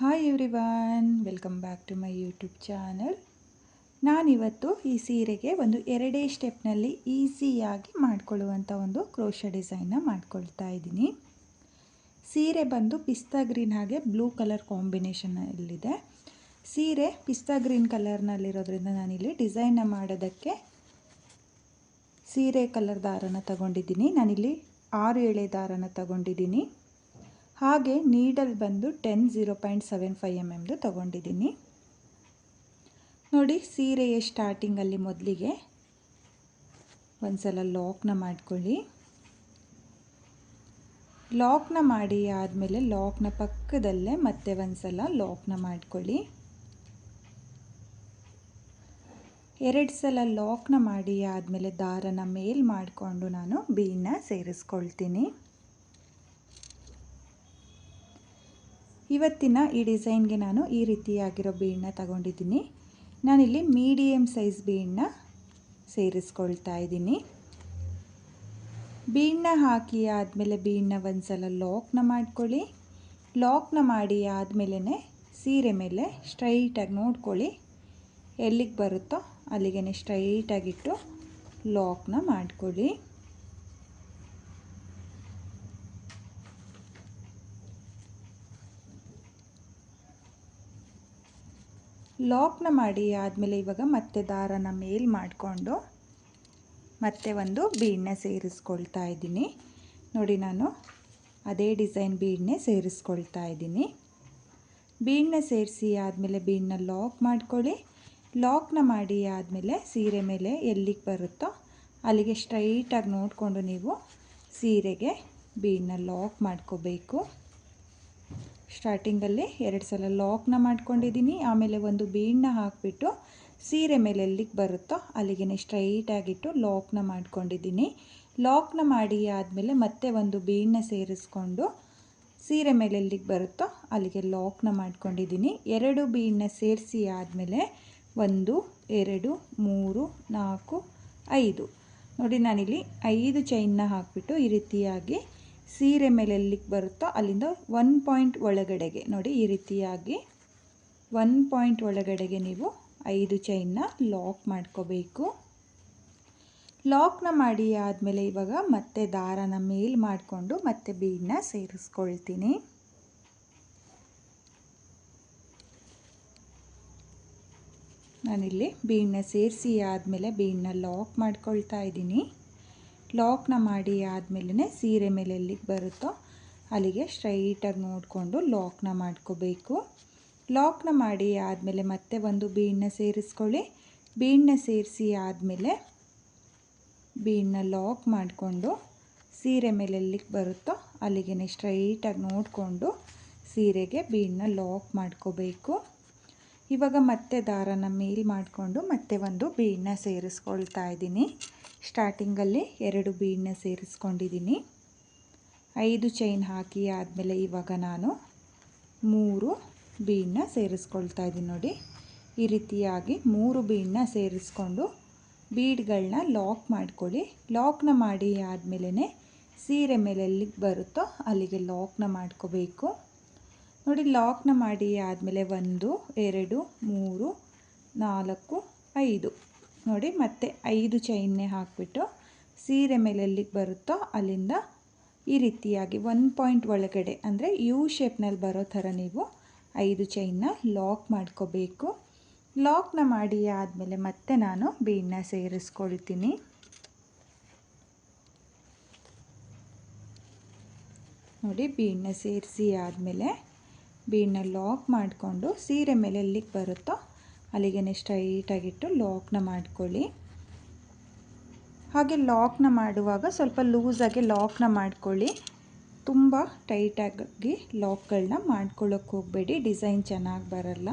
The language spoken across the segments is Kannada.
Hi everyone, welcome back to my YouTube channel. ನಾನಿವತ್ತು ಈ ಸೀರೆಗೆ ಒಂದು 2 ಸ್ಟೆಪ್ನಲ್ಲಿ ಈಸಿಯಾಗಿ ಮಾಡಿಕೊಳ್ಳುವಂಥ ಒಂದು ಕ್ರೋಶಾ ಡಿಸೈನ್ನ ಮಾಡ್ಕೊಳ್ತಾ ಇದ್ದೀನಿ. ಸೀರೆ ಬಂದು ಪಿಸ್ತಾ ಗ್ರೀನ್ ಹಾಗೆ ಬ್ಲೂ ಕಲರ್ ಕಾಂಬಿನೇಷನಲ್ಲಿದೆ. ಸೀರೆ ಪಿಸ್ತಾ ಗ್ರೀನ್ ಕಲರ್ನಲ್ಲಿರೋದ್ರಿಂದ ನಾನಿಲ್ಲಿ ಡಿಸೈನ್ನ ಮಾಡೋದಕ್ಕೆ ಸೀರೆ ಕಲರ್ ದಾರನ ತಗೊಂಡಿದ್ದೀನಿ. ನಾನಿಲ್ಲಿ 6 ಎಳೆ ದಾರನ ತಗೊಂಡಿದ್ದೀನಿ. ಹಾಗೆ ನೀಡಲ್ ಬಂದು 0.75 mm ತಗೊಂಡಿದ್ದೀನಿ. ನೋಡಿ, ಸೀರೆಯ ಸ್ಟಾರ್ಟಿಂಗಲ್ಲಿ ಮೊದಲಿಗೆ ಒಂದು ಸಲ ಲಾಕ್ನ ಮಾಡ್ಕೊಳ್ಳಿ. ಲಾಕ್ನ ಮಾಡಿ ಆದಮೇಲೆ ಲಾಕ್ನ ಪಕ್ಕದಲ್ಲೇ ಮತ್ತೆ ಒಂದು ಸಲ ಲಾಕ್ನ ಮಾಡ್ಕೊಳ್ಳಿ. 2 ಸಲ ಲಾಕ್ನ ಮಾಡಿ ಆದಮೇಲೆ ದಾರನ ಮೇಲ್ ಮಾಡಿಕೊಂಡು ನಾನು ಬೀಡ್ನ ಸೇರಿಸ್ಕೊಳ್ತೀನಿ. ಇವತ್ತಿನ ಈ ಡಿಸೈನ್ಗೆ ನಾನು ಈ ರೀತಿಯಾಗಿರೋ ಬೀಡನ್ನ ತಗೊಂಡಿದ್ದೀನಿ. ನಾನಿಲ್ಲಿ ಮೀಡಿಯಮ್ ಸೈಜ್ ಬೀಡನ್ನ ಸೇರಿಸ್ಕೊಳ್ತಾ ಇದ್ದೀನಿ. ಬೀಡನ್ನ ಹಾಕಿ ಆದಮೇಲೆ ಬೀಡನ್ನ ಒಂದು ಸಲ ಲಾಕ್ನ ಮಾಡ್ಕೊಳ್ಳಿ. ಲಾಕ್ನ ಮಾಡಿ ಆದಮೇಲೆ ಸೀರೆ ಮೇಲೆ ಸ್ಟ್ರೈಟಾಗಿ ನೋಡ್ಕೊಳ್ಳಿ, ಎಲ್ಲಿಗೆ ಬರುತ್ತೋ ಅಲ್ಲಿಗೆ ಸ್ಟ್ರೈಟಾಗಿಟ್ಟು ಲಾಕ್ನ ಮಾಡ್ಕೊಳ್ಳಿ. ಲಾಕ್ನ ಮಾಡಿ ಆದಮೇಲೆ ಇವಾಗ ಮತ್ತೆ ದಾರನ ಮೇಲ್ ಮಾಡಿಕೊಂಡು ಮತ್ತೆ ಒಂದು ಬೀಡನ್ನ ಸೇರಿಸ್ಕೊಳ್ತಾ ಇದ್ದೀನಿ. ನೋಡಿ, ನಾನು ಅದೇ ಡಿಸೈನ್ ಬೀಡನ್ನೇ ಸೇರಿಸ್ಕೊಳ್ತಾ ಇದ್ದೀನಿ. ಬೀಡನ್ನ ಸೇರಿಸಿ ಆದಮೇಲೆ ಬೀಡನ್ನ ಲಾಕ್ ಮಾಡ್ಕೊಳ್ಳಿ. ಲಾಕ್ನ ಮಾಡಿ ಆದಮೇಲೆ ಸೀರೆ ಮೇಲೆ ಎಲ್ಲಿಗೆ ಬರುತ್ತೋ ಅಲ್ಲಿಗೆ ಸ್ಟ್ರೈಟಾಗಿ ನೋಡಿಕೊಂಡು ನೀವು ಸೀರೆಗೆ ಬೀಡನ್ನ ಲಾಕ್ ಮಾಡ್ಕೋಬೇಕು. ಸ್ಟಾರ್ಟಿಂಗಲ್ಲಿ 2 ಸಲ ಲಾಕ್ನ ಮಾಡ್ಕೊಂಡಿದ್ದೀನಿ. ಆಮೇಲೆ ಒಂದು ಬೀಡನ್ನ ಹಾಕಿಬಿಟ್ಟು ಸೀರೆ ಮೇಲೆ ಎಲ್ಲಿಗೆ ಬರುತ್ತೋ ಅಲ್ಲಿಗೆ ಸ್ಟ್ರೈಟಾಗಿಟ್ಟು ಲಾಕ್ನ ಮಾಡ್ಕೊಂಡಿದ್ದೀನಿ. ಲಾಕ್ನ ಮಾಡಿ ಆದಮೇಲೆ ಮತ್ತೆ ಒಂದು ಬೀಡನ್ನ ಸೇರಿಸ್ಕೊಂಡು ಸೀರೆ ಮೇಲೆ ಎಲ್ಲಿಗೆ ಬರುತ್ತೋ ಅಲ್ಲಿಗೆ ಲಾಕ್ನ ಮಾಡ್ಕೊಂಡಿದ್ದೀನಿ. 2 ಬೀಡನ್ನ ಸೇರಿಸಿ ಆದಮೇಲೆ 1 2 3 4 5 ನೋಡಿ, ನಾನಿಲ್ಲಿ 5 ಚೈನ್ನ ಹಾಕಿಬಿಟ್ಟು ಈ ರೀತಿಯಾಗಿ ಸೀರೆ ಮೇಲೆ ಎಲ್ಲಿಗೆ ಬರುತ್ತೋ ಅಲ್ಲಿಂದ 1 ಪಾಯಿಂಟ್ ಒಳಗಡೆಗೆ ನೋಡಿ, ಈ ರೀತಿಯಾಗಿ 1 ಪಾಯಿಂಟ್ ಒಳಗಡೆಗೆ ನೀವು 5 ಚೈನ್ನ ಲಾಕ್ ಮಾಡ್ಕೋಬೇಕು. ಲಾಕ್ನ ಮಾಡಿ ಆದಮೇಲೆ ಇವಾಗ ಮತ್ತೆ ದಾರನ ಮೇಲ್ ಮಾಡಿಕೊಂಡು ಮತ್ತೆ ಬೀಡನ್ನ ಸೇರಿಸ್ಕೊಳ್ತೀನಿ. ನಾನಿಲ್ಲಿ ಬೀಡನ್ನ ಸೇರಿಸಿ ಆದಮೇಲೆ ಬೀಡನ್ನ ಲಾಕ್ ಮಾಡ್ಕೊಳ್ತಾ ಇದ್ದೀನಿ. ಲಾಕ್ನ ಮಾಡಿ ಆದಮೇಲೆ ಸೀರೆ ಮೇಲೆ ಎಲ್ಲಿಗೆ ಬರುತ್ತೋ ಅಲ್ಲಿಗೆ ಸ್ಟ್ರೈಟಾಗಿ ನೋಡಿಕೊಂಡು ಲಾಕ್ನ ಮಾಡ್ಕೋಬೇಕು. ಲಾಕ್ನ ಮಾಡಿ ಆದಮೇಲೆ ಮತ್ತೆ ಒಂದು ಬೀಡನ್ನ ಸೇರಿಸ್ಕೊಳ್ಳಿ. ಬೀಡನ್ನ ಸೇರಿಸಿ ಆದಮೇಲೆ ಬೀಡನ್ನ ಲಾಕ್ ಮಾಡಿಕೊಂಡು ಸೀರೆ ಮೇಲೆ ಎಲ್ಲಿಗೆ ಬರುತ್ತೋ ಅಲ್ಲಿಗೆ ಸ್ಟ್ರೈಟಾಗಿ ನೋಡಿಕೊಂಡು ಸೀರೆಗೆ ಬೀಡನ್ನ ಲಾಕ್ ಮಾಡ್ಕೋಬೇಕು. ಇವಾಗ ಮತ್ತೆ ದಾರನ ಮೇಲ್ ಮಾಡಿಕೊಂಡು ಮತ್ತೆ ಒಂದು ಬೀಡನ್ನ ಸೇರಿಸ್ಕೊಳ್ತಾ ಇದ್ದೀನಿ. ಸ್ಟಾರ್ಟಿಂಗಲ್ಲಿ 2 ಬೀಡನ್ನ ಸೇರಿಸ್ಕೊಂಡಿದ್ದೀನಿ. 5 ಚೈನ್ ಹಾಕಿ ಆದಮೇಲೆ ಇವಾಗ ನಾನು 3 ಬೀಡನ್ನ ಸೇರಿಸ್ಕೊಳ್ತಾ ಇದ್ದೀನಿ. ನೋಡಿ, ಈ ರೀತಿಯಾಗಿ 3 ಬೀಡನ್ನ ಸೇರಿಸ್ಕೊಂಡು ಬೀಡ್ಗಳನ್ನ ಲಾಕ್ ಮಾಡ್ಕೊಳ್ಳಿ. ಲಾಕ್ನ ಮಾಡಿ ಆದಮೇಲೆ ಸೀರೆ ಮೇಲೆ ಎಲ್ಲಿಗೆ ಬರುತ್ತೋ ಅಲ್ಲಿಗೆ ಲಾಕ್ನ ಮಾಡ್ಕೋಬೇಕು. ನೋಡಿ, ಲಾಕ್ನ ಮಾಡಿ ಆದಮೇಲೆ 1 2 3 4 5 ನೋಡಿ, ಮತ್ತೆ 5 ಚೈನ್ನೇ ಹಾಕಿಬಿಟ್ಟು ಸೀರೆ ಮೇಲೆ ಎಲ್ಲಿಗೆ ಬರುತ್ತೋ ಅಲ್ಲಿಂದ ಈ ರೀತಿಯಾಗಿ 1 ಪಾಯಿಂಟ್ ಒಳಗಡೆ ಅಂದರೆ ಯು ಶೇಪ್ನಲ್ಲಿ ಬರೋ ಥರ ನೀವು 5 ಚೈನ್ನ ಲಾಕ್ ಮಾಡ್ಕೋಬೇಕು. ಲಾಕ್ನ ಮಾಡಿ ಆದಮೇಲೆ ಮತ್ತೆ ನಾನು ಬೀಡನ್ನ ಸೇರಿಸ್ಕೊಳ್ತೀನಿ. ನೋಡಿ, ಬೀಡನ್ನ ಸೇರಿಸಿ ಆದಮೇಲೆ ಬೀಡನ್ನ ಲಾಕ್ ಮಾಡಿಕೊಂಡು ಸೀರೆ ಮೇಲೆ ಎಲ್ಲಿಗೆ ಬರುತ್ತೋ ಅಲ್ಲಿಗೆ ಸ್ಟ್ರೈಟಾಗಿಟ್ಟು ಲಾಕ್ನ ಮಾಡ್ಕೊಳ್ಳಿ. ಹಾಗೆ ಲಾಕ್ನ ಮಾಡುವಾಗ ಸ್ವಲ್ಪ ಲೂಸಾಗಿ ಲಾಕ್ನ ಮಾಡ್ಕೊಳ್ಳಿ. ತುಂಬ ಟೈಟಾಗಿ ಲಾಕ್ಗಳನ್ನ ಮಾಡ್ಕೊಳ್ಳೋಕ್ಕೆ ಹೋಗಬೇಡಿ, ಡಿಸೈನ್ ಚೆನ್ನಾಗಿ ಬರಲ್ಲ.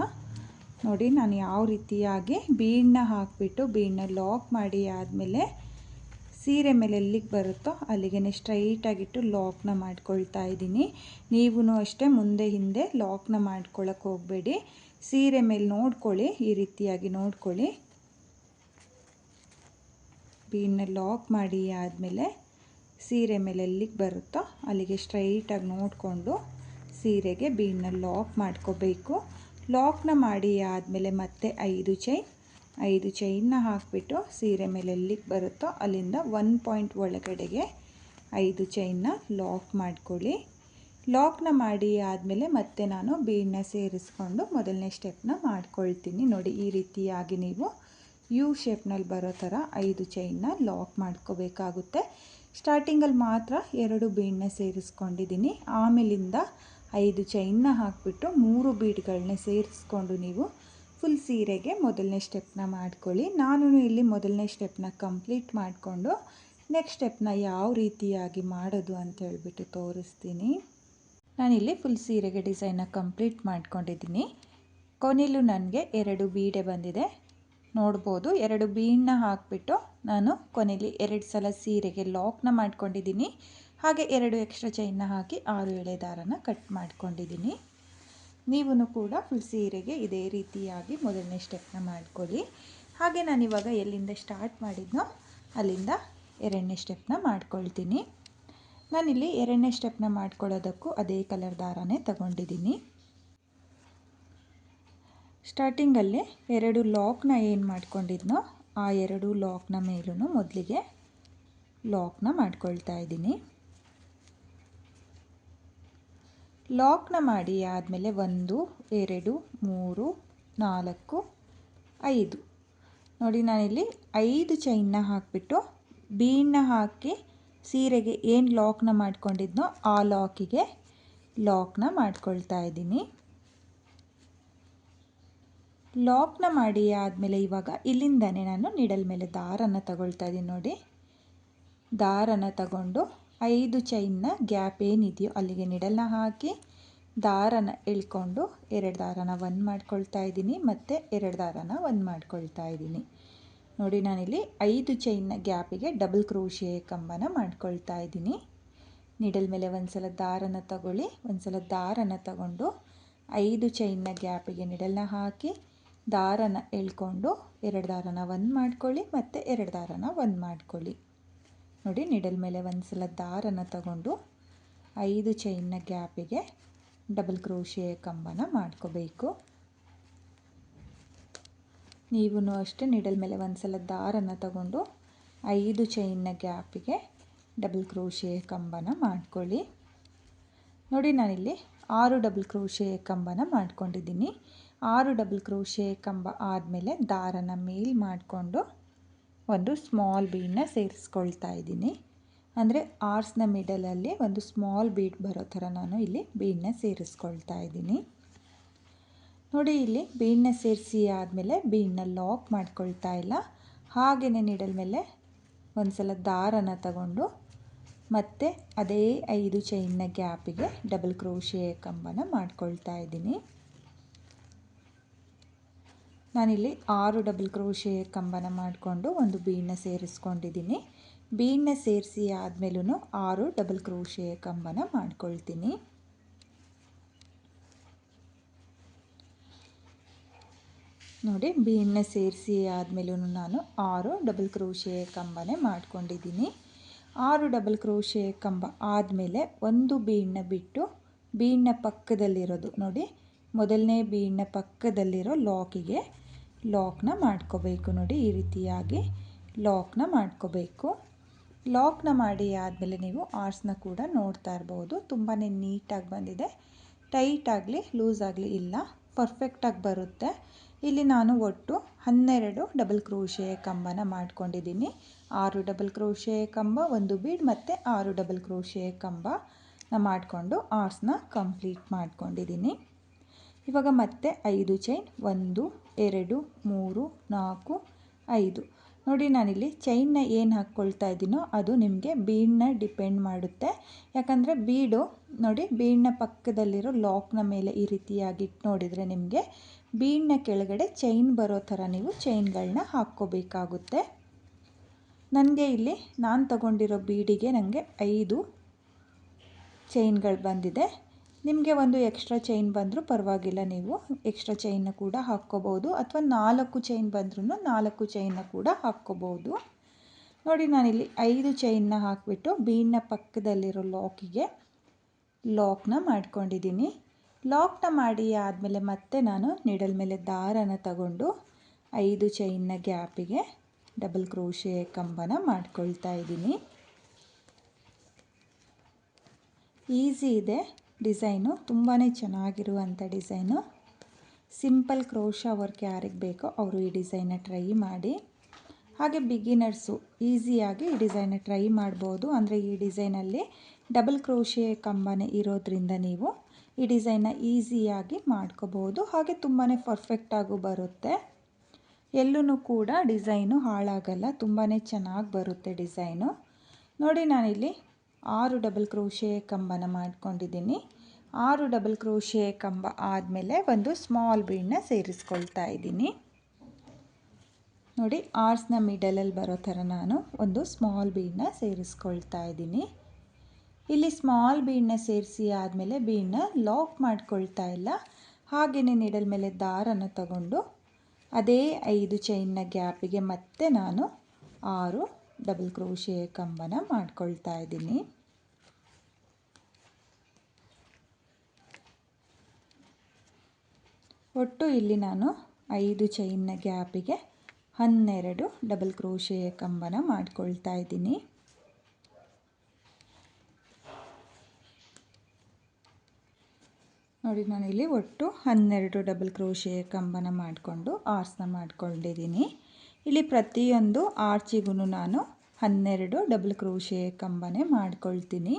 ನೋಡಿ, ನಾನು ಯಾವ ರೀತಿಯಾಗಿ ಬೀಡನ್ನ ಹಾಕಿಬಿಟ್ಟು ಬೀಡನ್ನ ಲಾಕ್ ಮಾಡಿ ಆದಮೇಲೆ ಸೀರೆ ಮೇಲೆ ಎಲ್ಲಿಗೆ ಬರುತ್ತೋ ಅಲ್ಲಿಗೆ ಸ್ಟ್ರೈಟಾಗಿಟ್ಟು ಲಾಕ್ನ ಮಾಡ್ಕೊಳ್ತಾ ಇದ್ದೀನಿ. ನೀವೂ ಅಷ್ಟೇ ಮುಂದೆ ಹಿಂದೆ ಲಾಕ್ನ ಮಾಡ್ಕೊಳ್ಳೋಕ್ಕೆ ಹೋಗಬೇಡಿ. ಸೀರೆ ಮೇಲೆ ನೋಡ್ಕೊಳ್ಳಿ, ಈ ರೀತಿಯಾಗಿ ನೋಡ್ಕೊಳ್ಳಿ. ಬೀಡನ್ನ ಲಾಕ್ ಮಾಡಿ ಆದಮೇಲೆ ಸೀರೆ ಮೇಲೆ ಎಲ್ಲಿಗೆ ಬರುತ್ತೋ ಅಲ್ಲಿಗೆ ಸ್ಟ್ರೈಟಾಗಿ ನೋಡಿಕೊಂಡು ಸೀರೆಗೆ ಬೀಡನ್ನ ಲಾಕ್ ಮಾಡ್ಕೋಬೇಕು. ಲಾಕ್ನ ಮಾಡಿ ಆದಮೇಲೆ ಮತ್ತೆ 5 ಚೈನ್ನ ಹಾಕಿಬಿಟ್ಟು ಸೀರೆ ಮೇಲೆ ಎಲ್ಲಿಗೆ ಬರುತ್ತೋ ಅಲ್ಲಿಂದ 1 ಪಾಯಿಂಟ್ ಒಳಗಡೆಗೆ 5 ಚೈನ್ನ ಲಾಕ್ ಮಾಡ್ಕೊಳ್ಳಿ. ಲಾಕ್ನ ಮಾಡಿ ಆದಮೇಲೆ ಮತ್ತೆ ನಾನು ಬೀಡನ್ನ ಸೇರಿಸ್ಕೊಂಡು ಮೊದಲನೇ ಸ್ಟೆಪ್ನ ಮಾಡ್ಕೊಳ್ತೀನಿ. ನೋಡಿ, ಈ ರೀತಿಯಾಗಿ ನೀವು ಯು ಶೇಪ್ನಲ್ಲಿ ಬರೋ ಥರ 5 ಚೈನ್ನ ಲಾಕ್ ಮಾಡ್ಕೋಬೇಕಾಗುತ್ತೆ. ಸ್ಟಾರ್ಟಿಂಗಲ್ಲಿ ಮಾತ್ರ 2 ಬೀಡನ್ನ ಸೇರಿಸ್ಕೊಂಡಿದ್ದೀನಿ. ಆಮೇಲಿಂದ 5 ಚೈನ್ನ ಹಾಕಿಬಿಟ್ಟು 3 ಬೀಡ್ಗಳನ್ನ ಸೇರಿಸ್ಕೊಂಡು ನೀವು ಫುಲ್ ಸೀರೆಗೆ ಮೊದಲನೇ ಸ್ಟೆಪ್ನ ಮಾಡ್ಕೊಳ್ಳಿ. ನಾನು ಇಲ್ಲಿ ಮೊದಲನೇ ಸ್ಟೆಪ್ನ ಕಂಪ್ಲೀಟ್ ಮಾಡಿಕೊಂಡು ನೆಕ್ಸ್ಟ್ ಸ್ಟೆಪ್ನ ಯಾವ ರೀತಿಯಾಗಿ ಮಾಡೋದು ಅಂತ ಹೇಳ್ಬಿಟ್ಟು ತೋರಿಸ್ತೀನಿ. ನಾನಿಲ್ಲಿ ಫುಲ್ ಸೀರೆಗೆ ಡಿಸೈನ್ನ ಕಂಪ್ಲೀಟ್ ಮಾಡ್ಕೊಂಡಿದ್ದೀನಿ. ಕೊನೆಯಲ್ಲೂ ನನಗೆ 2 ಬೀಡೆ ಬಂದಿದೆ ನೋಡ್ಬೋದು. 2 ಬೀಡನ್ನ ಹಾಕಿಬಿಟ್ಟು ನಾನು ಕೊನೆಯಲ್ಲಿ 2 ಸಲ ಸೀರೆಗೆ ಲಾಕ್ನ ಮಾಡ್ಕೊಂಡಿದ್ದೀನಿ. ಹಾಗೆ 2 ಎಕ್ಸ್ಟ್ರಾ ಚೈನ್ನ ಹಾಕಿ 6 ಎಳೆ ದಾರನ ಕಟ್ ಮಾಡ್ಕೊಂಡಿದ್ದೀನಿ. ನೀವು ಕೂಡ ಫುಲ್ ಸೀರೆಗೆ ಇದೇ ರೀತಿಯಾಗಿ ಮೊದಲನೇ ಸ್ಟೆಪ್ನ ಮಾಡ್ಕೊಳ್ಳಿ. ಹಾಗೆ ನಾನಿವಾಗ ಎಲ್ಲಿಂದ ಸ್ಟಾರ್ಟ್ ಮಾಡಿದ್ನೋ ಅಲ್ಲಿಂದ 2ನೇ ಸ್ಟೆಪ್ನ ಮಾಡ್ಕೊಳ್ತೀನಿ. ನಾನಿಲ್ಲಿ 2ನೇ ಸ್ಟೆಪ್ನ ಮಾಡ್ಕೊಳ್ಳೋದಕ್ಕೂ ಅದೇ ಕಲರ್ ದಾರನೇ ತಗೊಂಡಿದ್ದೀನಿ. ಸ್ಟಾರ್ಟಿಂಗಲ್ಲಿ 2 ಲಾಕ್ನ ಏನು ಮಾಡ್ಕೊಂಡಿದ್ನೋ ಆ 2 ಲಾಕ್ನ ಮೇಲೂ ಮೊದಲಿಗೆ ಲಾಕ್ನ ಮಾಡ್ಕೊಳ್ತಾ ಇದ್ದೀನಿ. ಲಾಕ್ನ ಮಾಡಿ ಆದಮೇಲೆ 1 2 3 4 5 ನೋಡಿ, ನಾನಿಲ್ಲಿ 5 ಚೈನ್ನ ಹಾಕಿಬಿಟ್ಟು ಬೀಡನ್ನ ಹಾಕಿ ಸೀರೆಗೆ ಏನು ಲಾಕ್ನ ಮಾಡ್ಕೊಂಡಿದ್ನೋ ಆ ಲಾಕಿಗೆ ಲಾಕ್ನ ಮಾಡ್ಕೊಳ್ತಾ ಇದ್ದೀನಿ. ಲಾಕ್ನ ಮಾಡಿ ಆದಮೇಲೆ ಇವಾಗ ಇಲ್ಲಿಂದನೇ ನಾನು ನಿಡಲ್ ಮೇಲೆ ದಾರನ ತಗೊಳ್ತಾ ಇದ್ದೀನಿ. ನೋಡಿ, ದಾರನ ತಗೊಂಡು 5 ಚೈನ್ನ ಗ್ಯಾಪ್ ಏನಿದೆಯೋ ಅಲ್ಲಿಗೆ ನಿಡಲ್ನ ಹಾಕಿ ದಾರನ ಎಳ್ಕೊಂಡು 2 ದಾರನ 1 ಮಾಡ್ಕೊಳ್ತಾ ಇದ್ದೀನಿ ಮತ್ತು 2 ದಾರನ 1 ಮಾಡ್ಕೊಳ್ತಾ ಇದ್ದೀನಿ. ನೋಡಿ, ನಾನಿಲ್ಲಿ 5 ಚೈನ್ನ ಗ್ಯಾಪಿಗೆ ಡಬಲ್ ಕ್ರೋಶೆ ಕಂಬನ ಮಾಡ್ಕೊಳ್ತಾ ಇದ್ದೀನಿ. ನಿಡಲ್ ಮೇಲೆ ಒಂದು ಸಲ ದಾರನ ತಗೊಳ್ಳಿ, ಒಂದು ಸಲ ದಾರನ ತಗೊಂಡು 5 ಚೈನ್ನ ಗ್ಯಾಪಿಗೆ ನಿಡಲ್ನ ಹಾಕಿ ದಾರನ ಎಳ್ಕೊಂಡು 2 ದಾರನ 1 ಮಾಡ್ಕೊಳ್ಳಿ ಮತ್ತು 2 ದಾರನ 1 ಮಾಡ್ಕೊಳ್ಳಿ. ನೋಡಿ, ನಿಡಲ್ ಮೇಲೆ ಒಂದು ಸಲ ದಾರನ ತಗೊಂಡು 5 ಚೈನ್ನ ಗ್ಯಾಪಿಗೆ ಡಬಲ್ ಕ್ರೋಶೆ ಕಂಬನ ಮಾಡ್ಕೋಬೇಕು. ನೀವು ಅಷ್ಟೇ ನಿಡಲ್ ಮೇಲೆ ಒಂದು ಸಲ ದಾರನ ತಗೊಂಡು 5 ಚೈನ್ನ ಗ್ಯಾಪಿಗೆ ಡಬಲ್ ಕ್ರೋಶೆ ಕಂಬನ ಮಾಡ್ಕೊಳ್ಳಿ. ನೋಡಿ, ನಾನಿಲ್ಲಿ 6 ಡಬಲ್ ಕ್ರೋಶೆ ಕಂಬನ ಮಾಡ್ಕೊಂಡಿದ್ದೀನಿ. 6 ಡಬಲ್ ಕ್ರೋಶೆ ಕಂಬ ಆದಮೇಲೆ ದಾರನ ಮೇಲ್ ಮಾಡಿಕೊಂಡು ಒಂದು ಸ್ಮಾಲ್ ಬೀಡನ್ನ ಸೇರಿಸ್ಕೊಳ್ತಾ ಇದ್ದೀನಿ. ಅಂದರೆ ಆರ್ಸ್ನ ಮಿಡಲಲ್ಲಿ ಒಂದು ಸ್ಮಾಲ್ ಬೀಡ್ ಬರೋ ಥರ ನಾನು ಇಲ್ಲಿ ಬೀಡನ್ನ ಸೇರಿಸ್ಕೊಳ್ತಾ ಇದ್ದೀನಿ. ನೋಡಿ, ಇಲ್ಲಿ ಬೀಡನ್ನ ಸೇರಿಸಿ ಆದಮೇಲೆ ಬೀಡನ್ನ ಲಾಕ್ ಮಾಡ್ಕೊಳ್ತಾ ಇಲ್ಲ. ಹಾಗೆಯೇ ನಿಡಲ್ ಮೇಲೆ ಒಂದು ಸಲ ದಾರನ ತಗೊಂಡು ಮತ್ತೆ ಅದೇ 5 ಚೈನ್ನ ಗ್ಯಾಪಿಗೆ ಡಬಲ್ ಕ್ರೋಶೆ ಕಂಬನ ಮಾಡ್ಕೊಳ್ತಾ ಇದ್ದೀನಿ. ನಾನಿಲ್ಲಿ 6 ಡಬಲ್ ಕ್ರೋಶೆ ಕಂಬನ ಮಾಡಿಕೊಂಡು ಒಂದು ಬೀಡನ್ನ ಸೇರಿಸ್ಕೊಂಡಿದ್ದೀನಿ. ಬೀಡನ್ನ ಸೇರಿಸಿ ಆದಮೇಲೂ 6 ಡಬಲ್ ಕ್ರೋಶೆ ಕಂಬನ ಮಾಡ್ಕೊಳ್ತೀನಿ. ನೋಡಿ, ಬೀಡನ್ನ ಸೇರಿಸಿ ಆದಮೇಲೂ ನಾನು 6 ಡಬಲ್ ಕ್ರೋಶೆ ಕಂಬನೇ ಮಾಡ್ಕೊಂಡಿದ್ದೀನಿ. 6 ಡಬಲ್ ಕ್ರೋಶೆ ಕಂಬ ಆದಮೇಲೆ ಒಂದು ಬೀಡನ್ನ ಬಿಟ್ಟು ಬೀಡನ್ನ ಪಕ್ಕದಲ್ಲಿರೋದು ನೋಡಿ, ಮೊದಲನೇ ಬೀಡನ್ನ ಪಕ್ಕದಲ್ಲಿರೋ ಲಾಕಿಗೆ ಲಾಕ್ನ ಮಾಡ್ಕೋಬೇಕು. ನೋಡಿ, ಈ ರೀತಿಯಾಗಿ ಲಾಕ್ನ ಮಾಡ್ಕೋಬೇಕು. ಲಾಕ್ನ ಮಾಡಿ ಆದಮೇಲೆ ನೀವು ಆರ್ಸ್ನ ಕೂಡ ನೋಡ್ತಾ ಇರ್ಬೋದು. ತುಂಬಾ ನೀಟಾಗಿ ಬಂದಿದೆ. ಟೈಟ್ ಆಗಲಿ ಲೂಸ್ ಆಗಲಿ ಇಲ್ಲ, ಪರ್ಫೆಕ್ಟಾಗಿ ಬರುತ್ತೆ. ಇಲ್ಲಿ ನಾನು ಒಟ್ಟು 12 ಡಬಲ್ ಕ್ರೋಶೆ ಕಂಬನ ಮಾಡ್ಕೊಂಡಿದ್ದೀನಿ. 6 ಡಬಲ್ ಕ್ರೋಶೆ ಕಂಬ, ಒಂದು ಬೀಡ್ ಮತ್ತು 6 ಡಬಲ್ ಕ್ರೋಶೆ ಕಂಬನ ಮಾಡಿಕೊಂಡು ಆರ್ಸ್ನ ಕಂಪ್ಲೀಟ್ ಮಾಡ್ಕೊಂಡಿದ್ದೀನಿ. ಇವಾಗ ಮತ್ತೆ 5 ಚೈನ್ 1 2 3 4 5 ನೋಡಿ, ನಾನಿಲ್ಲಿ ಚೈನ್ನ ಏನು ಹಾಕ್ಕೊಳ್ತಾ ಇದ್ದೀನೋ ಅದು ನಿಮಗೆ ಬೀಡನ್ನ ಡಿಪೆಂಡ್ ಮಾಡುತ್ತೆ. ಯಾಕಂದರೆ ಬೀಡು ನೋಡಿ, ಬೀಡನ್ನ ಪಕ್ಕದಲ್ಲಿರೋ ಲಾಕ್ನ ಮೇಲೆ ಈ ರೀತಿಯಾಗಿ ಇಟ್ಟು ನೋಡಿದರೆ ನಿಮಗೆ ಬೀಡನ್ನ ಕೆಳಗಡೆ ಚೈನ್ ಬರೋ ಥರ ನೀವು ಚೈನ್ಗಳನ್ನ ಹಾಕ್ಕೋಬೇಕಾಗುತ್ತೆ. ನನಗೆ ಇಲ್ಲಿ ನಾನು ತಗೊಂಡಿರೋ ಬೀಡಿಗೆ ನನಗೆ 5 ಚೈನ್ಗಳು ಬಂದಿದೆ. ನಿಮಗೆ ಒಂದು ಎಕ್ಸ್ಟ್ರಾ ಚೈನ್ ಬಂದರೂ ಪರವಾಗಿಲ್ಲ, ನೀವು ಎಕ್ಸ್ಟ್ರಾ ಚೈನ್ನ ಕೂಡ ಹಾಕ್ಕೋಬೋದು. ಅಥವಾ 4 ಚೈನ್ ಬಂದ್ರೂ 4 ಚೈನ್ನ ಕೂಡ ಹಾಕ್ಕೋಬೋದು. ನೋಡಿ, ನಾನಿಲ್ಲಿ 5 ಚೈನ್ನ ಹಾಕಿಬಿಟ್ಟು ಬೀಡನ್ನ ಪಕ್ಕದಲ್ಲಿರೋ ಲಾಕಿಗೆ ಲಾಕ್ನ ಮಾಡ್ಕೊಂಡಿದ್ದೀನಿ. ಲಾಕ್ನ ಮಾಡಿ ಆದಮೇಲೆ ಮತ್ತೆ ನಾನು ನೀಡಲ್ ಮೇಲೆ ದಾರನ ತಗೊಂಡು 5 ಚೈನ್ನ ಗ್ಯಾಪಿಗೆ ಡಬಲ್ ಕ್ರೋಶೆ ಕಂಬನ ಮಾಡ್ಕೊಳ್ತಾ ಇದ್ದೀನಿ. ಈಸಿ ಇದೆ ಡಿಸೈನು, ತುಂಬಾ ಚೆನ್ನಾಗಿರುವಂಥ ಡಿಸೈನು. ಸಿಂಪಲ್ ಕ್ರೋಶಾ ವರ್ಕ್ ಯಾರಿಗೆ ಬೇಕೋ ಅವರು ಈ ಡಿಸೈನ್ನ ಟ್ರೈ ಮಾಡಿ. ಹಾಗೆ ಬಿಗಿನರ್ಸು ಈಸಿಯಾಗಿ ಈ ಡಿಸೈನ್ನ ಟ್ರೈ ಮಾಡ್ಬೋದು. ಅಂದರೆ ಈ ಡಿಸೈನಲ್ಲಿ ಡಬಲ್ ಕ್ರೋಶೆ ಕಂಬನೇ ಇರೋದ್ರಿಂದ ನೀವು ಈ ಡಿಸೈನ್ನ ಈಸಿಯಾಗಿ ಮಾಡ್ಕೋಬೋದು. ಹಾಗೆ ತುಂಬಾ ಪರ್ಫೆಕ್ಟಾಗೂ ಬರುತ್ತೆ. ಎಲ್ಲೂ ಕೂಡ ಡಿಸೈನು ಹಾಳಾಗಲ್ಲ, ತುಂಬಾ ಚೆನ್ನಾಗಿ ಬರುತ್ತೆ ಡಿಸೈನು. ನೋಡಿ ನಾನಿಲ್ಲಿ 6 ಡಬಲ್ ಕ್ರೋಶೆ ಕಂಬನ ಮಾಡ್ಕೊಂಡಿದ್ದೀನಿ. 6 ಡಬಲ್ ಕ್ರೋಶೆ ಕಂಬ ಆದಮೇಲೆ ಒಂದು ಸ್ಮಾಲ್ ಬೀಡನ್ನ ಸೇರಿಸ್ಕೊಳ್ತಾ ಇದ್ದೀನಿ. ನೋಡಿ ಆರ್ಸ್ನ ಮಿಡಲಲ್ಲಿ ಬರೋ ಥರ ನಾನು ಒಂದು ಸ್ಮಾಲ್ ಬೀಡನ್ನ ಸೇರಿಸ್ಕೊಳ್ತಾ ಇದ್ದೀನಿ. ಇಲ್ಲಿ ಸ್ಮಾಲ್ ಬೀಡನ್ನ ಸೇರಿಸಿ ಆದಮೇಲೆ ಬೀಡನ್ನ ಲಾಕ್ ಮಾಡ್ಕೊಳ್ತಾ ಇಲ್ಲ, ಹಾಗೆಯೇ ನೀಡಲ್ ಮೇಲೆ ದಾರನ ತಗೊಂಡು ಅದೇ 5 ಚೈನ್ನ ಗ್ಯಾಪಿಗೆ ಮತ್ತೆ ನಾನು 6 ಡಬಲ್ ಕ್ರೋಶೆ ಕಂಬನ ಮಾಡ್ಕೊಳ್ತಾ ಇದ್ದೀನಿ. ಒಟ್ಟು ಇಲ್ಲಿ ನಾನು 5 ಚೈನ್ನ ಗ್ಯಾಪಿಗೆ 12 ಡಬಲ್ ಕ್ರೋಶೆ ಕಂಬನ ಮಾಡ್ಕೊಳ್ತಾ ಇದ್ದೀನಿ. ನೋಡಿ ನಾನಿಲ್ಲಿ ಒಟ್ಟು 12 ಡಬಲ್ ಕ್ರೋಶೆ ಕಂಬನ ಮಾಡಿಕೊಂಡು ಆರ್ಸ್ನ ಮಾಡ್ಕೊಂಡಿದ್ದೀನಿ. ಇಲ್ಲಿ ಪ್ರತಿಯೊಂದು ಆರ್ಚಿಗೂ ನಾನು 12 ಡಬಲ್ ಕ್ರೋಶೆ ಕಂಬನೇ ಮಾಡ್ಕೊಳ್ತೀನಿ.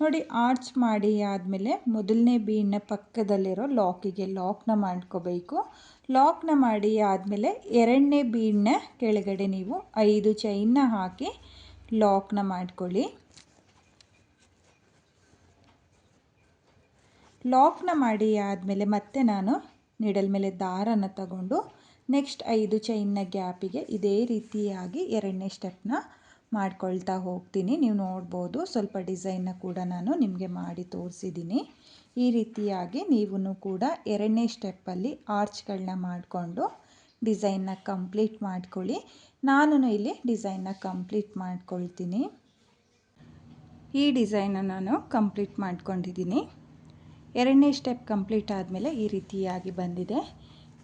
ನೋಡಿ ಆರ್ಚ್ ಮಾಡಿ ಆದಮೇಲೆ ಮೊದಲನೇ ಬೀಡ್ನ ಪಕ್ಕದಲ್ಲಿರೋ ಲಾಕಿಗೆ ಲಾಕ್ನ ಮಾಡ್ಕೋಬೇಕು. ಲಾಕ್ನ ಮಾಡಿ ಆದಮೇಲೆ ಎರಡನೇ ಬೀಡ್ನ ಕೆಳಗಡೆ ನೀವು 5 ಚೈನ್ನ ಹಾಕಿ ಲಾಕ್ನ ಮಾಡ್ಕೊಳ್ಳಿ. ಲಾಕ್ನ ಮಾಡಿ ಆದಮೇಲೆ ಮತ್ತೆ ನಾನು ನೀಡಲ್ ಮೇಲೆ ದಾರನ ತಗೊಂಡು ನೆಕ್ಸ್ಟ್ 5 ಚೈನ್ನ ಗ್ಯಾಪಿಗೆ ಇದೇ ರೀತಿಯಾಗಿ ಎರಡನೇ ಸ್ಟೆಪ್ನ ಮಾಡ್ಕೊಳ್ತಾ ಹೋಗ್ತೀನಿ. ನೀವು ನೋಡ್ಬೋದು, ಸ್ವಲ್ಪ ಡಿಸೈನ್ನ ಕೂಡ ನಾನು ನಿಮಗೆ ಮಾಡಿ ತೋರಿಸಿದ್ದೀನಿ. ಈ ರೀತಿಯಾಗಿ ನೀವು ಕೂಡ ಎರಡನೇ ಸ್ಟೆಪ್ಪಲ್ಲಿ ಆರ್ಚ್ಗಳನ್ನ ಮಾಡಿಕೊಂಡು ಡಿಸೈನ್ನ ಕಂಪ್ಲೀಟ್ ಮಾಡ್ಕೊಳ್ಳಿ. ನಾನು ಇಲ್ಲಿ ಡಿಸೈನ್ನ ಕಂಪ್ಲೀಟ್ ಮಾಡ್ಕೊಳ್ತೀನಿ. ಈ ಡಿಸೈನ್ನ ನಾನು ಕಂಪ್ಲೀಟ್ ಮಾಡ್ಕೊಂಡಿದ್ದೀನಿ. ಎರಡನೇ ಸ್ಟೆಪ್ ಕಂಪ್ಲೀಟ್ ಆದಮೇಲೆ ಈ ರೀತಿಯಾಗಿ ಬಂದಿದೆ.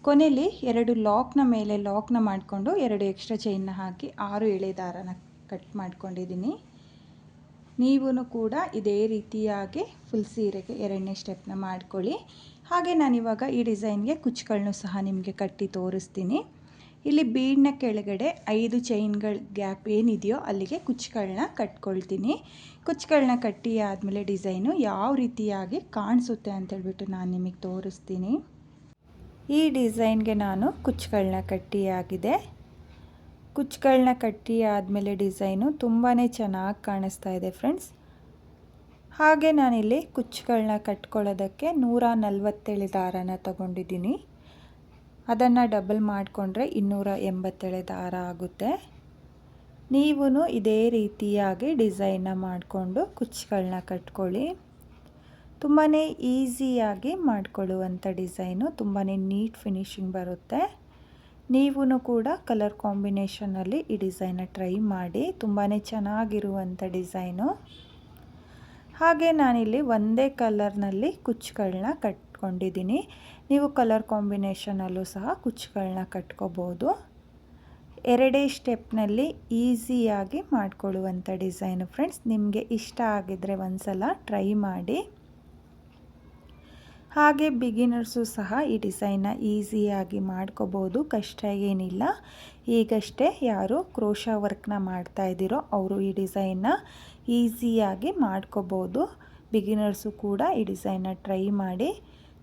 ಕೊನೆಯಲ್ಲಿ 2 ಲಾಕ್ನ ಮೇಲೆ ಲಾಕ್ನ ಮಾಡಿಕೊಂಡು 2 ಎಕ್ಸ್ಟ್ರಾ ಚೈನ್ನ ಹಾಕಿ 6 ಎಳೆ ದಾರನ ಕಟ್ ಮಾಡ್ಕೊಂಡಿದ್ದೀನಿ. ನೀವು ಕೂಡ ಇದೇ ರೀತಿಯಾಗಿ ಫುಲ್ ಸೀರೆಗೆ ಎರಡನೇ ಸ್ಟೆಪ್ನ ಮಾಡ್ಕೊಳ್ಳಿ. ಹಾಗೆ ನಾನಿವಾಗ ಈ ಡಿಸೈನ್ಗೆ ಕುಚ್ಚುಗಳನ್ನೂ ಸಹ ನಿಮಗೆ ಕಟ್ಟಿ ತೋರಿಸ್ತೀನಿ. ಇಲ್ಲಿ ಬೀಡ್ನ ಕೆಳಗಡೆ 5 ಚೈನ್ಗಳ ಗ್ಯಾಪ್ ಏನಿದೆಯೋ ಅಲ್ಲಿಗೆ ಕುಚ್ಚುಗಳನ್ನ ಕಟ್ಕೊಳ್ತೀನಿ. ಕುಚ್ಚುಗಳನ್ನ ಕಟ್ಟಿ ಆದಮೇಲೆ ಡಿಸೈನು ಯಾವ ರೀತಿಯಾಗಿ ಕಾಣಿಸುತ್ತೆ ಅಂತೇಳ್ಬಿಟ್ಟು ನಾನು ನಿಮಗೆ ತೋರಿಸ್ತೀನಿ. ಈ ಡಿಸೈನ್ಗೆ ನಾನು ಕುಚ್ಚುಗಳನ್ನ ಕಟ್ಟಿ ಆಗಿದೆ. ಕುಚ್ಚುಗಳನ್ನ ಕಟ್ಟಿ ಆದಮೇಲೆ ಡಿಸೈನು ತುಂಬಾ ಚೆನ್ನಾಗಿ ಕಾಣಿಸ್ತಾ ಇದೆ ಫ್ರೆಂಡ್ಸ್. ಹಾಗೆ ನಾನಿಲ್ಲಿ ಕುಚ್ಚುಗಳನ್ನ ಕಟ್ಕೊಳ್ಳೋದಕ್ಕೆ 147 ದಾರನ ತಗೊಂಡಿದ್ದೀನಿ. ಅದನ್ನು ಡಬಲ್ ಮಾಡಿಕೊಂಡ್ರೆ 287 ದಾರ ಆಗುತ್ತೆ. ನೀವು ಇದೇ ರೀತಿಯಾಗಿ ಡಿಸೈನ್ನ ಮಾಡಿಕೊಂಡು ಕುಚ್ಚುಗಳನ್ನ ಕಟ್ಕೊಳ್ಳಿ. ತುಂಬಾ ಈಸಿಯಾಗಿ ಮಾಡಿಕೊಳ್ಳುವಂಥ ಡಿಸೈನು, ತುಂಬಾ ನೀಟ್ ಫಿನಿಶಿಂಗ್ ಬರುತ್ತೆ. ನೀವು ಕೂಡ ಕಲರ್ ಕಾಂಬಿನೇಷನಲ್ಲಿ ಈ ಡಿಸೈನ್ನ ಟ್ರೈ ಮಾಡಿ, ತುಂಬಾ ಚೆನ್ನಾಗಿರುವಂಥ ಡಿಸೈನು. ಹಾಗೆ ನಾನಿಲ್ಲಿ ಒಂದೇ ಕಲರ್ನಲ್ಲಿ ಕುಚ್ಚುಗಳನ್ನ ಕಟ್ಕೊಂಡಿದ್ದೀನಿ. ನೀವು ಕಲರ್ ಕಾಂಬಿನೇಷನಲ್ಲೂ ಸಹ ಕುಚ್ಚುಗಳನ್ನ ಕಟ್ಕೋಬೋದು. ಎರಡೇ ಸ್ಟೆಪ್ನಲ್ಲಿ ಈಸಿಯಾಗಿ ಮಾಡಿಕೊಳ್ಳುವಂಥ ಡಿಸೈನು ಫ್ರೆಂಡ್ಸ್. ನಿಮಗೆ ಇಷ್ಟ ಆಗಿದ್ದರೆ ಒಂದ್ಸಲ ಟ್ರೈ ಮಾಡಿ. ಹಾಗೆ ಬಿಗಿನರ್ಸು ಸಹ ಈ ಡಿಸೈನ್ನ ಈಸಿಯಾಗಿ ಮಾಡ್ಕೋಬೋದು, ಕಷ್ಟ ಏನಿಲ್ಲ. ಈಗಷ್ಟೇ ಯಾರು ಕ್ರೋಶಾ ವರ್ಕ್ನ ಮಾಡ್ತಾ ಇದ್ದೀರೋ ಅವರು ಈ ಡಿಸೈನ್ನ ಈಸಿಯಾಗಿ ಮಾಡ್ಕೋಬೋದು. ಬಿಗಿನರ್ಸು ಕೂಡ ಈ ಡಿಸೈನ್ನ ಟ್ರೈ ಮಾಡಿ.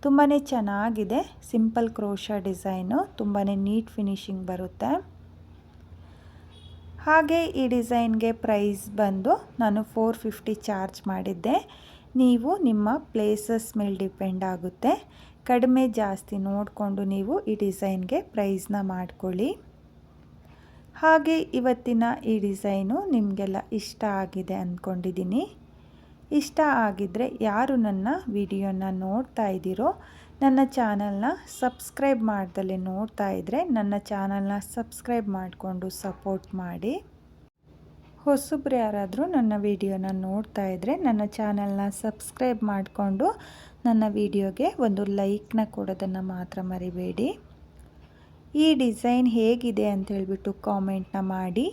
ತುಂಬಾ ಚೆನ್ನಾಗಿದೆ. ಸಿಂಪಲ್ ಕ್ರೋಶಾ ಡಿಸೈನು, ತುಂಬಾ ನೀಟ್ ಫಿನಿಶಿಂಗ್ ಬರುತ್ತೆ. ಹಾಗೆ ಈ ಡಿಸೈನ್ಗೆ ಪ್ರೈಸ್ ಬಂದು ನಾನು 450 ಚಾರ್ಜ್ ಮಾಡಿದ್ದೆ. ನೀವು ನಿಮ್ಮ ಪ್ಲೇಸಸ್ ಮೇಲೆ ಡಿಪೆಂಡ್ ಆಗುತ್ತೆ. ಕಡಿಮೆ ಜಾಸ್ತಿ ನೋಡಿಕೊಂಡು ನೀವು ಈ ಡಿಸೈನ್ಗೆ ಪ್ರೈಸ್ನ ಮಾಡ್ಕೊಳ್ಳಿ. ಹಾಗೆ ಇವತ್ತಿನ ಈ ಡಿಸೈನು ನಿಮಗೆಲ್ಲ ಇಷ್ಟ ಆಗಿದೆ ಅಂದ್ಕೊಂಡಿದ್ದೀನಿ. ಇಷ್ಟ ಆಗಿದ್ದರೆ ಯಾರು ನನ್ನ ವಿಡಿಯೋನ ನೋಡ್ತಾ ಇದ್ದೀರೋ ನನ್ನ ಚಾನಲ್ನ ಸಬ್ಸ್ಕ್ರೈಬ್ ಮಾಡ್ದಲೇ ನೋಡ್ತಾ ಇದ್ದರೆ ನನ್ನ ಚಾನಲ್ನ ಸಬ್ಸ್ಕ್ರೈಬ್ ಮಾಡಿಕೊಂಡು ಸಪೋರ್ಟ್ ಮಾಡಿ. ಹೊಸಬ್ರು ಯಾರಾದರೂ ನನ್ನ ವಿಡಿಯೋನ ನೋಡ್ತಾ ಇದ್ದರೆ ನನ್ನ ಚಾನಲ್ನ ಸಬ್ಸ್ಕ್ರೈಬ್ ಮಾಡಿಕೊಂಡು ನನ್ನ ವಿಡಿಯೋಗೆ ಒಂದು ಲೈಕ್ನ ಕೊಡೋದನ್ನು ಮಾತ್ರ ಮರಿಬೇಡಿ. ಈ ಡಿಸೈನ್ ಹೇಗಿದೆ ಅಂತ ಹೇಳಿಬಿಟ್ಟು ಕಾಮೆಂಟ್ನ ಮಾಡಿ,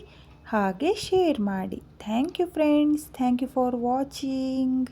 ಹಾಗೆ ಶೇರ್ ಮಾಡಿ. Thank you friends, thank you for watching.